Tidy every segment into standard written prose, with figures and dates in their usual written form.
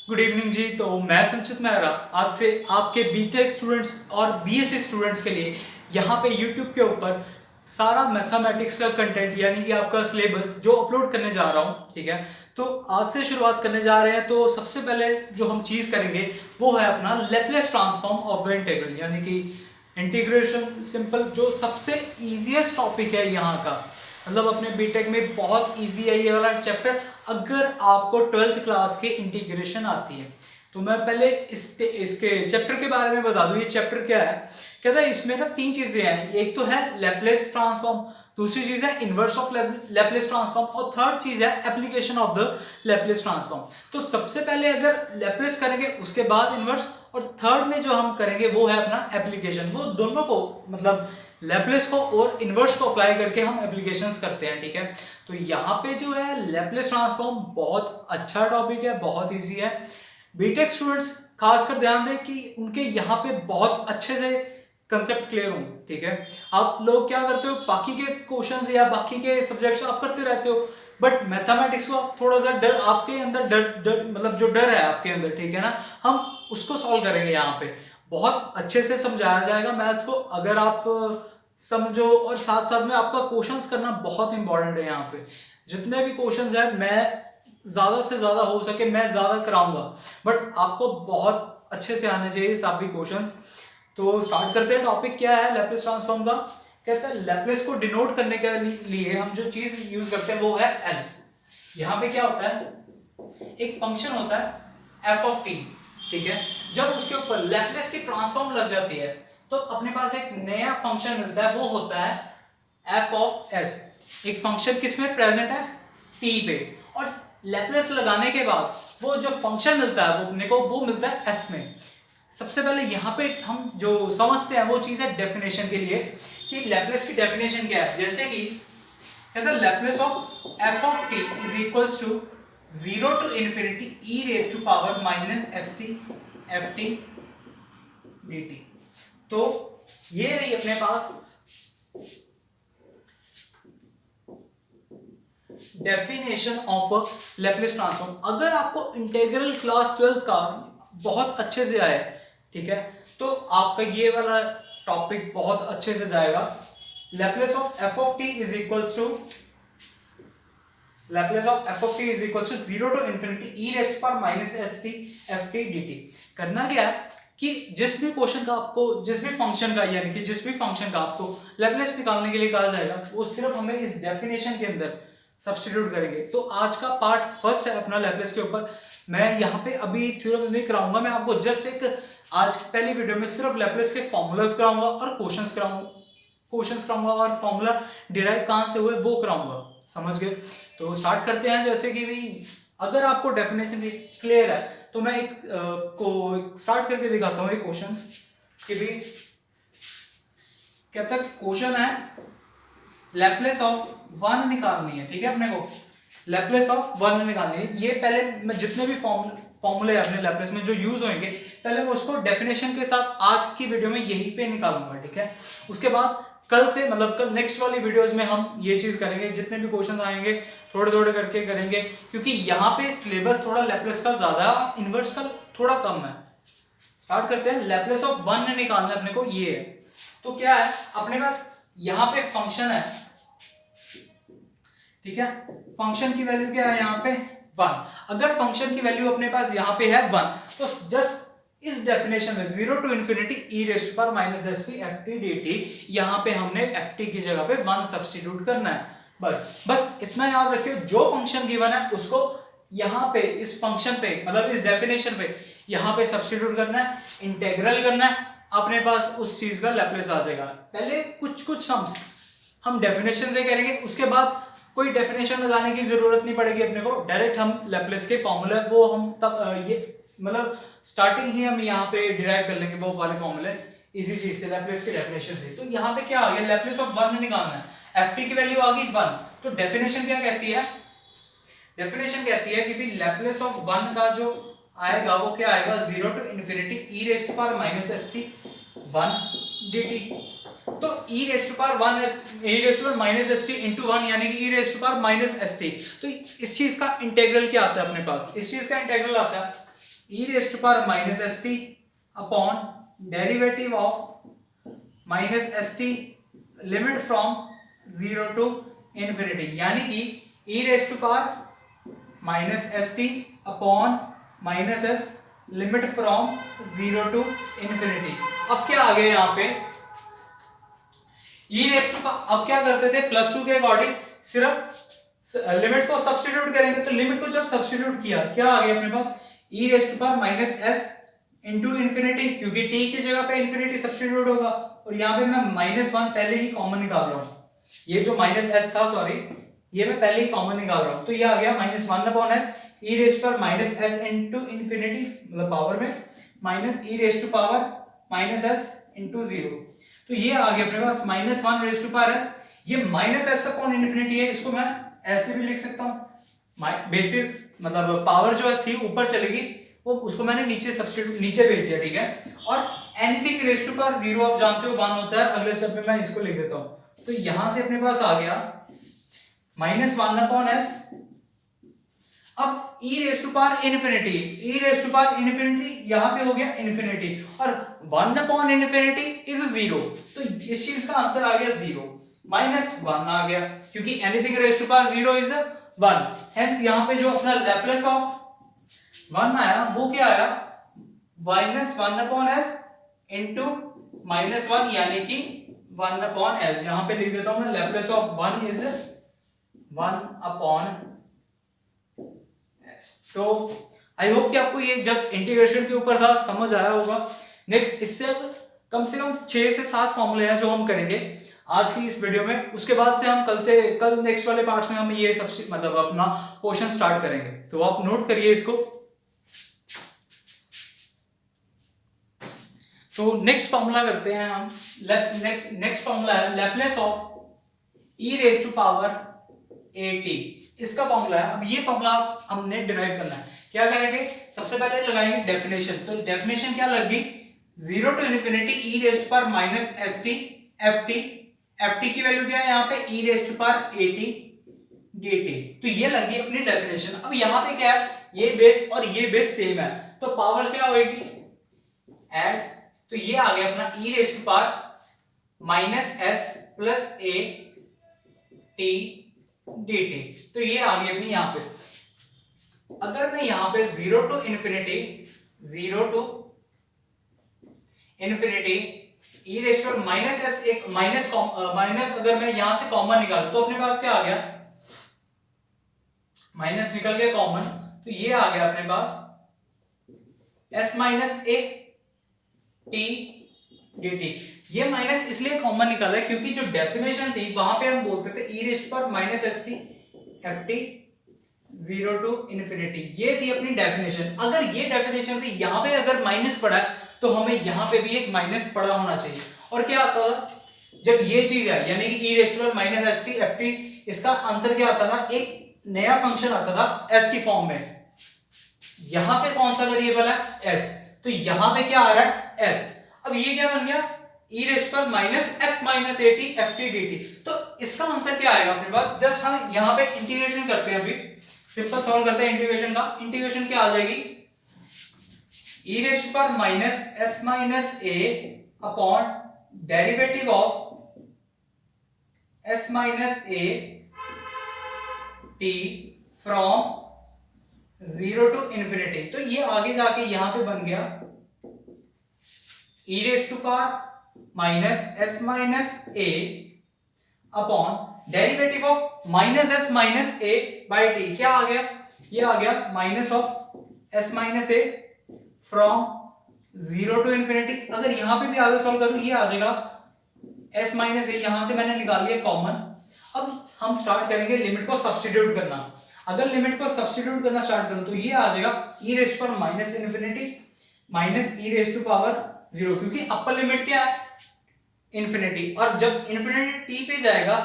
Good evening जी। तो मैं संचित मेहरा आज से आपके बीटेक स्टूडेंट्स और बीएससी स्टूडेंट्स के लिए यहाँ पे यूट्यूब के ऊपर सारा मैथमेटिक्स का कंटेंट यानी कि आपका सिलेबस जो अपलोड करने जा रहा हूँ। ठीक है, तो आज से शुरुआत करने जा रहे हैं। तो सबसे पहले जो हम चीज़ करेंगे वो है अपना Laplace transform of the integral, यानी कि इंटीग्रेशन सिंपल, जो सबसे ईजीएस्ट टॉपिक है यहाँ का। मतलब अपने बीटेक में बहुत इजी है ये वाला चैप्टर, अगर आपको 12th क्लास के इंटीग्रेशन आती है। तो मैं पहले इसके चैप्टर के बारे में बता दूं। ये चैप्टर क्या है, कहता है इसमें ना तीन चीजें हैं। एक तो है लैपलेस ट्रांसफॉर्म, दूसरी चीज है इनवर्स ऑफ लैपलेस ट्रांसफॉर्म, और थर्ड चीज है application of the Laplace transform. तो सबसे पहले अगर लैपलेस करेंगे उसके बाद इनवर्स, और थर्ड में जो हम करेंगे वो है अपना एप्लीकेशन। वो दोनों को मतलब लैपलेस को और इनवर्स को अप्लाई करके हम एप्लीकेशंस करते हैं। ठीक है, तो यहाँ पे जो है लैपलेस ट्रांसफॉर्म बहुत अच्छा टॉपिक है, बहुत इजी है। बीटेक स्टूडेंट्स खासकर ध्यान दें कि उनके यहाँ पे बहुत अच्छे से कंसेप्ट क्लियर हो। ठीक है, आप लोग क्या करते हो, बाकी के क्वेश्चंस या बाकी के सब्जेक्ट्स आप करते रहते हो, बट मैथमेटिक्स को आप थोड़ा सा डर, आपके अंदर डर मतलब जो डर है आपके अंदर, ठीक है ना, हम उसको सॉल्व करेंगे। यहाँ पे बहुत अच्छे से समझाया जाएगा मैथ्स को, अगर आप समझो। और साथ साथ में आपका क्वेश्चंस करना बहुत इंपॉर्टेंट है। यहाँ पे जितने भी क्वेश्चंस है मैं ज्यादा से ज्यादा हो सके मैं ज्यादा कराऊंगा, बट आपको बहुत अच्छे से आने चाहिए सभी क्वेश्चंस। तो स्टार्ट करते हैं। टॉपिक क्या है लैपलेस ट्रांसफॉर्म का, कहता है लैपलेस को डिनोट करने के लिए हम जो चीज यूज करते हैं वो है एल। यहाँ पे क्या होता है, एक फंक्शन होता है एफ ऑफ टी। ठीक है, जब उसके ऊपर लैपलेस की ट्रांसफॉर्म लग जाती है तो अपने पास एक नया फंक्शन मिलता है, वो होता है एफ ऑफ एस। एक फंक्शन किसमें प्रेजेंट है, टी पे, और लैपलेस लगाने के बाद वो जो फंक्शन मिलता है वो अपने को वो मिलता है एस में। सबसे पहले यहाँ पे हम जो समझते हैं वो चीज है डेफिनेशन के लिए, कि लैपलेस की डेफिनेशन क्या है। जैसे कि कहता है Laplace of f of t is equals to 0 to infinity e raised to power minus st ft dt। तो ये रही अपने पास डेफिनेशन ऑफ लैपलेस ट्रांसफॉर्म। अगर आपको इंटीग्रल क्लास 12 का बहुत अच्छे से आए, ठीक है, तो आपका ये वाला टॉपिक बहुत अच्छे से जाएगा। Laplace of f of t is equals to Laplace of f of t is equals to 0 to infinity e raised to power minus st ft dt। करना क्या है कि जिस भी क्वेश्चन का आपको, जिस भी फंक्शन का, यानी कि जिस भी फंक्शन का आपको लैपलेस निकालने के लिए कहा जाएगा, वो सिर्फ हमें इस डेफिनेशन के अंदर सब्स्टिट्यूट करेंगे। तो आज का पार्ट फर्स्ट है अपना लैपलेस के ऊपर। मैं यहाँ पे अभी थ्योरम नहीं कराऊंगा, मैं आपको जस्ट एक आज की पहली वीडियो में सिर्फ लैपलेस के फॉर्मूलाज कराऊंगा और क्वेश्चंस कराऊंगा और फॉर्मूला डिराइव कहाँ से हुए वो कराऊंगा। समझ गए? तो स्टार्ट करते हैं। जैसे कि भी अगर आपको डेफिनेशन क्लियर है तो मैं एक को स्टार्ट करके दिखाता हूँ एक क्वेश्चन कि भी कहता है, क्वेश्चन है लैपलेस ऑफ 1 निकालनी है। ठीक है, अपने को लैपलेस ऑफ 1 निकालनी है। ये पहले मैं जितने भी फॉर्मूले अपने लैपलेस में जो यूज होंगे पहले मैं उसको डेफिनेशन के साथ आज की वीडियो में यहीं पे निकालूंगा। ठीक है, उसके बाद कल से मतलब कल नेक्स्ट वाली वीडियोस में हम ये चीज करेंगे, जितने भी क्वेश्चन आएंगे थोड़े थोड़े करके करेंगे, क्योंकि यहाँ पे सिलेबस थोड़ा लैपलेस का ज्यादा, इनवर्स का थोड़ा कम है। स्टार्ट करते हैं। लैपलेस ऑफ 1 निकालना है अपने को, ये है। तो क्या है अपने पास यहाँ पे फंक्शन है। ठीक है, फंक्शन की वैल्यू क्या है यहाँ पे 1। अगर फंक्शन की वैल्यू अपने पास यहाँ पे है 1 तो जस्ट इस डेफिनेशन में 0 to infinity e raised to power minus st ft dt, यहाँ पे हमने ft की जगह पे 1 सब्स्टिट्यूट करना है। बस इतना याद रखियो, जो फंक्शन गिवन है उसको यहाँ पे इस फंक्शन पे मतलब इस डेफिनेशन पे यहाँ पे सब्स्टिट्यूट करना है, इंटेग्रल करना है, अपने पास उस चीज का लैपलेस आ जाएगा। पहले कुछ सम्स हम डेफिनेशन से करेंगे, उसके बाद कोई डेफिनेशन लगाने की जरूरत नहीं पड़ेगी अपने को, डायरेक्ट हम लैपलेस के फॉर्मूला वो हम तब ये मतलब स्टार्टिंग ही हम यहाँ पे डिराइव कर लेंगे वो वाले फॉर्मूले इसी चीज से, लैपलेस के डेफिनेशन से। तो यहाँ पे क्या आ गया, लैपलेस ऑफ 1 निकालना है, एफ टी की वैल्यू आ गई 1। तो डेफिनेशन क्या कहती है, डेफिनेशन कहती है कि भी लैपलेस ऑफ 1 का जो आएगा वो क्या आएगा, 0 to infinity e raised to power minus st 1 dt। तो e raised to power 1 e raised to power minus st into 1 यानी कि e raised to power minus st। तो इस चीज का इंटीग्रल क्या आता है अपने पास, इस चीज का इंटीग्रल आता है e raise to power minus s t upon derivative of minus s t limit from 0 to infinity, यानी कि e raise to power minus s t upon minus s limit from 0 to infinity. अब क्या आ गया यहाँ पे, e raise to power, अब क्या करते थे प्लस टू के अकॉर्डिंग सिर्फ लिमिट को सब्स्टिट्यूट करेंगे, तो लिमिट को जब सब्स्टिट्यूट किया क्या आ गया अपने पास, e raise to power minus s into infinity, क्योंकि टी की जगह पे इन्फिनिटी सब्स्टिट्यूट होगा, और यहाँ पे मैं -1 पहले ही कॉमन निकाल रहा हूँ, ये जो माइनस एस था सॉरी ये मैं पहले ही कॉमन निकाल रहा हूँ, तो ये आ गया -1 upon s e raise to power minus s into infinity, मतलब पावर में minus e raise to power minus s into 0, तो ये आ गया अपने पास -1 रेज टू पावर एस, ये माइनस एस अपॉन इन्फिनिटी है, इसको मैं ऐसे भी लिख सकता हूँ, बेसिस मतलब पावर जो थी ऊपर चलेगी वो उसको मैंने नीचे सब्स्टिट्यूट नीचे भेज दिया, ठीक है। और एनीथिंग रेज टू पावर 0 आप जानते हो 1 होता है, अगले स्टेप में मैं इसको लिख देता हूँ, तो यहां से अपने पास आ गया -1 अपॉन एस, अब e raise to power infinity, e raise to power infinity यहां पे हो गया इन्फिनिटी, और 1 अपॉन इन्फिनिटी इज 0, तो इस चीज का आंसर आ गया 0, -1 आ गया, क्योंकि anything raise to power 0 is 1, hence यहां पे जो अपना लैप्लेस ऑफ 1 आया वो क्या आया, -1 अपॉन एस इंटू -1, यानी कि 1 अपॉन एस, यहां पे लिख देता हूं मैं, Laplace of 1 is 1 upon S. तो आई होप कि आपको ये जस्ट इंटीग्रेशन के ऊपर था, समझ आया होगा। नेक्स्ट इससे अब कम से कम 6 से 7 फॉर्मूले हैं जो हम करेंगे आज की इस वीडियो में, उसके बाद से हम कल नेक्स्ट वाले पार्ट्स में हम ये सब मतलब अपना पोर्शन स्टार्ट करेंगे, तो आप नोट करिए इसको। तो नेक्स्ट फॉर्मूला करते हैं हम, नेक्स्ट फॉर्मूला है Laplace of e raise to power at, इसका फॉर्मूला है। अब ये फॉर्मूला हमने डिराइव करना है, क्या करेंगे, सबसे पहले लगाएंगे डेफिनेशन, तो डेफिनेशन क्या लग गई, 0 to infinity e raise to power minus s t f t, f t की वैल्यू क्या है यहाँ पे, e raise to power a t d t, तो ये लग गई अपनी डेफिनेशन। अब यहाँ पे क्या है, ये बेस और ये बेस सेम है, तो पावर क्या होगी, ऐड, तो ये आ गया अपना e raise to power minus s plus a t d t, तो ये आ गई अपनी यहाँ पे। अगर मैं यहाँ पे 0 to infinity e raise to power minus s, एक माइनस अगर मैं यहां से कॉमन निकालूं तो अपने पास क्या आ गया, माइनस निकल गया कॉमन, तो ये आ गया अपने पास s minus a t d T. ये माइनस इसलिए कॉमन निकाला है क्योंकि जो डेफिनेशन थी वहां पे हम बोलते थे e raise to power minus s t f t 0 to infinity, ये थी अपनी डेफिनेशन। अगर ये डेफिनेशन थी, यहाँ पे अगर माइनस पड़ा है तो हमें यहाँ पे भी एक माइनस पड़ा होना चाहिए, और क्या आता था जब ये चीज है, यानी कि e raise to power minus s t f t, इसका आंसर क्या आता था, एक नया फंक्शन आता था एस की फॉर्म में। यहां पे कौन सा वेरिएबल है, एस, तो यहां पे क्या आ रहा है, एस। अब ये क्या बन गया, e raise to power minus s minus a t f t d t, तो इसका आंसर क्या आएगा अपने पास, जस्ट हम यहां पे इंटीग्रेशन करते हैं, अभी सिंपल सॉल्व करते हैं इंटीग्रेशन का। इंटीग्रेशन क्या आ जाएगी, e raise to power minus s minus a upon derivative of s minus a t from 0 to infinity, तो ये आगे जाके यहां पे बन गया e raise to power minus s minus a upon derivative of minus s minus a by t, क्या आ गया, ये आ गया minus of s minus a from 0 to infinity. अगर यहां पे भी आगे सॉल्व करूं, ये आ जाएगा एस माइनस ए, यहां से मैंने निकाल लिया कॉमन। अब हम स्टार्ट करेंगे लिमिट को सब्स्टिट्यूट करना। अगर लिमिट को सब्स्टिट्यूट करना स्टार्ट करूं तो ये आ जाएगा e raise to power minus infinity minus e raise to power 0, क्योंकि अपर लिमिट क्या है, इन्फिनिटी, और जब इन्फिनिटी टी पे जाएगा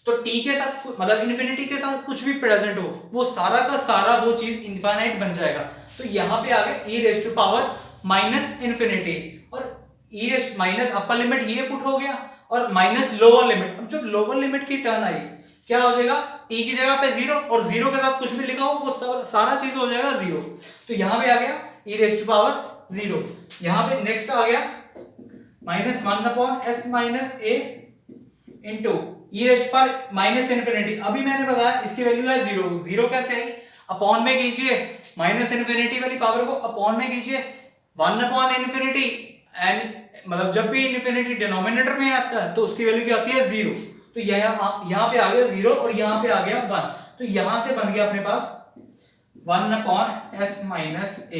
तो टी के साथ मतलब इन्फिनिटी के साथ कुछ भी प्रेजेंट हो वो सारा का सारा वो चीज इनफाइनाइट बन जाएगा। तो यहाँ पे आ गया e raise to power minus infinity, और e raise minus upper limit ये पुट हो गया और माइनस लोअर लिमिट। अब जब लोअर लिमिट की टर्न आई क्या हो जाएगा, t की जगह पे 0 और 0 के साथ कुछ भी लिखा हो वो सारा चीज हो जाएगा 0। तो यहां पे आ गया e रेज टू पावर 0। यहां पे नेक्स्ट आ गया -1/s - a into e raise पर माइनस इन्फिनिटी। अभी मैंने बताया इसकी वैल्यू है 0। 0 कैसे आई, अपॉन में कीजिए, माइनस इन्फिनिटी वाली पावर को अपॉन में कीजिए, 1/इन्फिनिटी एंड मतलब जब भी इन्फिनिटी डिनोमिनेटर में आता है तो उसकी वैल्यू क्या आती है 0। तो यहाँ पे आ गया 0 और यहाँ पे आ गया 1। तो यहां से बन गया अपने पास 1/s - a।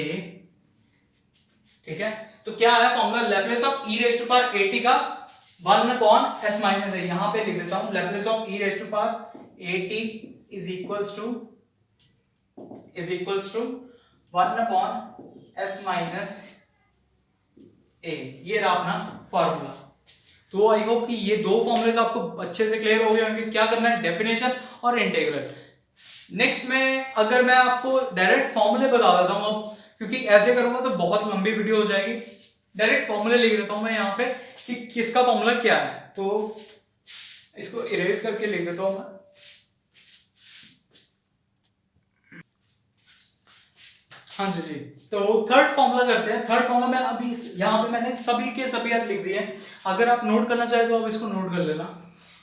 ठीक है, तो क्या है formula, Laplace of e raise to power at का 1/s - a। यहां पे लिख देता हूं, Laplace of e raise to power at is equals to 1/s - a। ये रहा अपना फॉर्मूला। तो आई होप कि ये दो फॉर्मूलेज आपको अच्छे से क्लियर हो गए होंगे, क्या करना है, डेफिनेशन और इंटीग्रल। नेक्स्ट में अगर मैं आपको डायरेक्ट फॉर्मूले बता देता हूं अब, क्योंकि ऐसे करूंगा तो बहुत लंबी वीडियो हो जाएगी। डायरेक्ट फॉर्मूले लिख देता हूं मैं यहाँ पे कि किसका फॉर्मूला क्या है। तो इसको इरेज करके लिख देता हूं मैं। हाँ जी जी, तो थर्ड फॉर्मूला करते हैं। थर्ड फॉर्मूला में अभी यहाँ पे मैंने सभी के सभी आप लिख दिए हैं, अगर आप नोट करना चाहे तो आप इसको नोट कर लेना।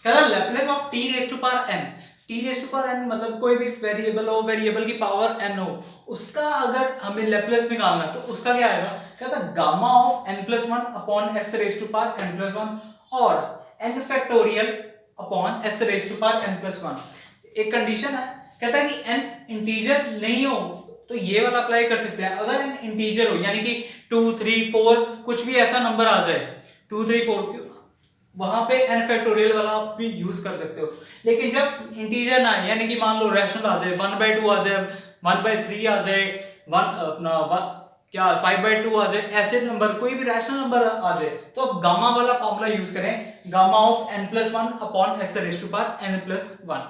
क्या था, Laplace of t raise to power n। t raise to power n मतलब कोई भी वेरिएबल हो, वेरिएबल की पावर n हो, उसका अगर हमें लैप्लेस निकालना है तो उसका क्या आएगा, क्या था, gamma of n+1 upon s raise to power n+1 और n factorial upon s raise to power n+1। एक कंडीशन है, कहता है कि n इंटीजर नहीं हो तो ये वाला अप्लाई कर सकते हैं। अगर n इंटीजर हो यानी कि 2 3 4 कुछ भी ऐसा नंबर आ जाए, 2 3 4, वहां पे n फैक्टोरियल वाला आप भी यूज कर सकते हो। लेकिन जब इंटीजर ना आए यानी कि मान लो रैशनल आ जाए, 1/2 आ जाए, 1/3 आ जाए, 5/2 आ जाए, ऐसे नंबर कोई भी रैशनल नंबर आ जाए तो आप गामा वाला फॉर्मूला यूज करें, gamma of n+1 upon s raise to power n+1।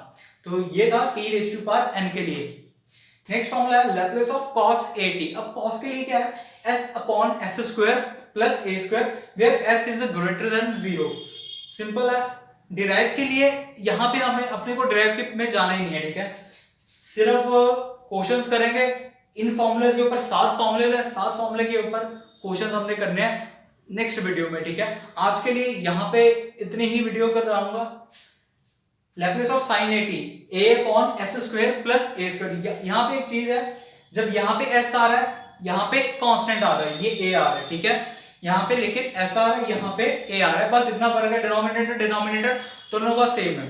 तो ये था t raise to power n के लिए। नेक्स्ट फॉर्मूला है लैप्लेस ऑफ cos at। अब cos के लिए क्या है, s upon s square plus a square where s is greater than 0। Simple है। डिराइव के लिए यहाँ पे हमें अपने को डिराइव के में जाना ही नहीं है, ठीक है, सिर्फ क्वेश्चंस करेंगे इन फॉर्मूलेज के ऊपर। 7 फॉर्मूले है, 7 फॉर्मूले के ऊपर क्वेश्चंस हमने करने हैं नेक्स्ट वीडियो में, ठीक है। आज के लिए यहाँ पे इतनी ही वीडियो कर रहा हूँ। Laplace of sin at a upon s square plus a square. यहाँ पे एक चीज है, जब यहाँ पे s आ रहा है, यहाँ पे कांस्टेंट आ रहा है, ये a आ रहा है, ठीक है, यहाँ पे लेकिन s आ रहा है, यहाँ पे a आ रहा है, बस इतना फर्क है, डिनोमिनेटर दोनों का सेम है।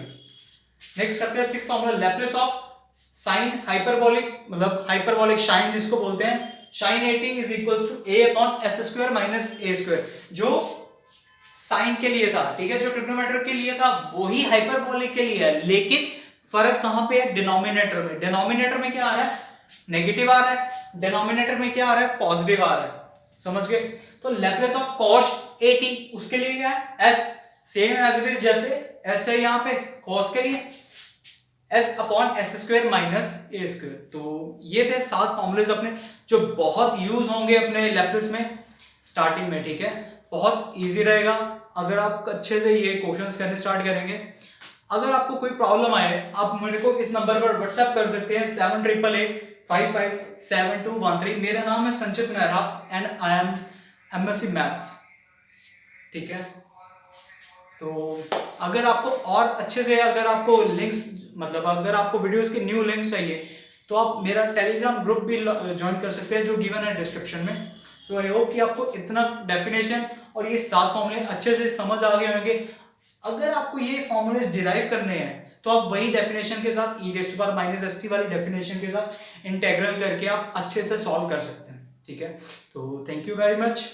नेक्स्ट करते हैं 6th formula, Laplace of sin hyperbolic, मतलब हाइपरबोलिक sin जिसको बोलते हैं, sin at is equals to a upon s square minus a square. जो साइन के लिए था, ठीक है, जो ट्रिग्नोमेट्री के लिए था वही हाइपरबोलिक के लिए है, लेकिन फर्क कहां पे है, डिनोमिनेटर में। डिनोमिनेटर में क्या आ रहा है, नेगेटिव आ रहा है, डिनोमिनेटर में क्या आ रहा है, पॉजिटिव आ रहा है, समझ गए। तो लैप्लेस ऑफ cos at उसके लिए क्या है, s same as it is, जैसे s है यहाँ पे cos के लिए s upon s square minus a square. तो ये थे 7 फॉर्मूलेज अपने जो बहुत यूज होंगे अपने लैप्लेस में स्टार्टिंग में, ठीक है। बहुत इजी रहेगा अगर आप अच्छे से ये क्वेश्चंस करने स्टार्ट करेंगे। अगर आपको कोई प्रॉब्लम आए आप मेरे को इस नंबर पर व्हाट्सएप कर सकते हैं 7888557213। मेरा नाम है संचित Mehra and I am MSc maths, ठीक है। तो अगर आपको और अच्छे से, अगर आपको लिंक्स, मतलब अगर आपको वीडियोस के न्यू लिंक्स चाहिए तो आप मेरा टेलीग्राम ग्रुप भी ज्वाइन कर सकते हैं जो गिवन है डिस्क्रिप्शन में। तो आई होप कि आपको इतना डेफिनेशन और ये 7 फॉर्मूले अच्छे से समझ आ गए होंगे। अगर आपको ये फॉर्मूले डिराइव करने हैं तो आप वही डेफिनेशन के साथ e raise to power minus st वाली डेफिनेशन के साथ इंटीग्रल करके आप अच्छे से सॉल्व कर सकते हैं, ठीक है। तो थैंक यू वेरी मच।